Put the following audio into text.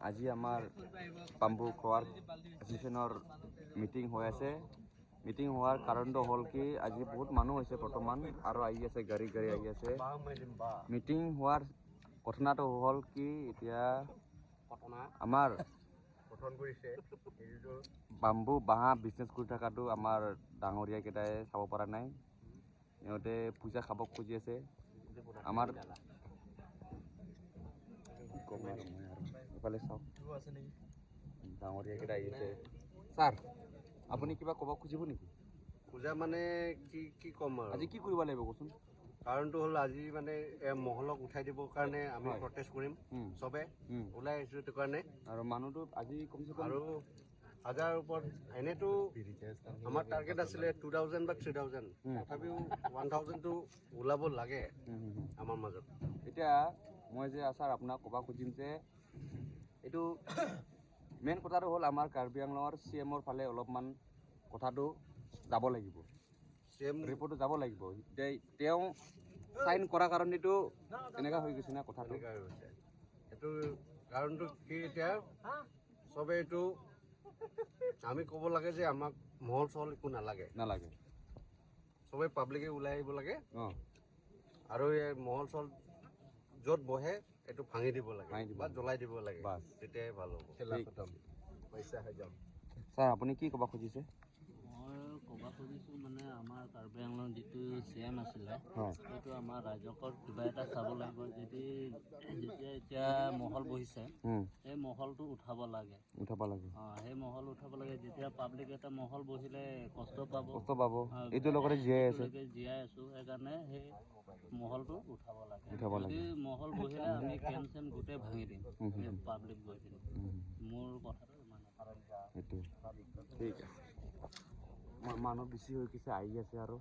আজি আমাৰ bamboo craft এছ'চিয়েশ্যনৰ meeting হৈ আছে। মিটিং হোৱাৰ কাৰণটো হ'ল কি আজি বহুত মানুহ হৈছে বৰ্তমান আৰু আহি আছে গাড়ী আহি আছে। মিটিং হোৱাৰ ঘটনাটো হ'ল কি এতিয়া আমাৰ বাম্বু বাঁহ বিজনেছ কৰি থকাটো আমাৰ ডাঙৰীয়া কেইটাই চাব পৰা নাই। সিহঁতে পইচা খাব খুজি আছে। আমাৰ এইফালে চাওক ডাঙৰীয়া কেইটা আহি আছে। ছাৰ আপুনি কিবা ক'ব খুজিব নেকি? পূজা মানে কি ক'ম আৰু আজি কি কৰিব লাগিব কচোন? কাৰণটো হ'ল আজি মানে মহলক উঠাই দিবৰ কাৰণে আমি প্ৰটেষ্ট কৰিম চবে ওলাই আহিছোঁ সেইটো কাৰণে। আৰু মানুহটো আজি কমচে কম আৰু হাজাৰ ওপৰত এনেতো আমাৰ টাৰ্গেট আছিলে 2000 বা 3000 তথাপিও 1000টো ওলাব লাগে আমাৰ মাজত। এতিয়া মই যে ছাৰ আপোনাক ক'ব খুজিম যে এইটো মেইন কথাটো হ'ল আমাৰ কাৰ্বি আংলঙৰ CMৰ ফালে অলপমান কথাটো যাব লাগিব, CM ৰিপৰ্টটো যাব লাগিব। তেওঁ চাইন কৰা কাৰণেতো এনেকুৱা হৈ গৈছে না কথাটো। এনেকুৱা হৈছে এইটো কাৰণটো কি এতিয়া চবে এইটো আমি ক'ব লাগে যে আমাক মহল চহল একো নালাগে চবে পাব্লিকে ওলাই আহিব লাগে আৰু এই মহল চহল য'ত বহে এইটো ভাঙি দিব লাগে বা জ্বলাই দিব লাগে, তেতিয়াই ভাল হ'ব। পইচা হৈ যাম। ছাৰ আপুনি কি ক'ব খুজিছে? মই ক'ব খুজিছোঁ মানে আমাৰ কাৰ্বি আংলং যিটো CM আছিলে সেইটো আমাৰ ৰাইজকৰ কিবা এটা চাব লাগিব। যেতিয়া এতিয়া মহল বহিছে সেই মহলটো উঠাব লাগে। সেই মহল উঠাব লাগে। যেতিয়া পাব্লিক এটা মহল বহিলে কষ্ট পাব। এইটো লগতে জীয়াই আছোঁ সেইকাৰণে সেই মহলটো উঠাব লাগে। যদি মহল বহিলে আমি কেম্প চেম্প গোটেই ভাঙি দিম পাব্লিক গৈ পিনি। মোৰ কথাটো ইমান সেইটো ঠিক আছে। মানুহ বেছি হৈ গৈছে আহি আছে আৰু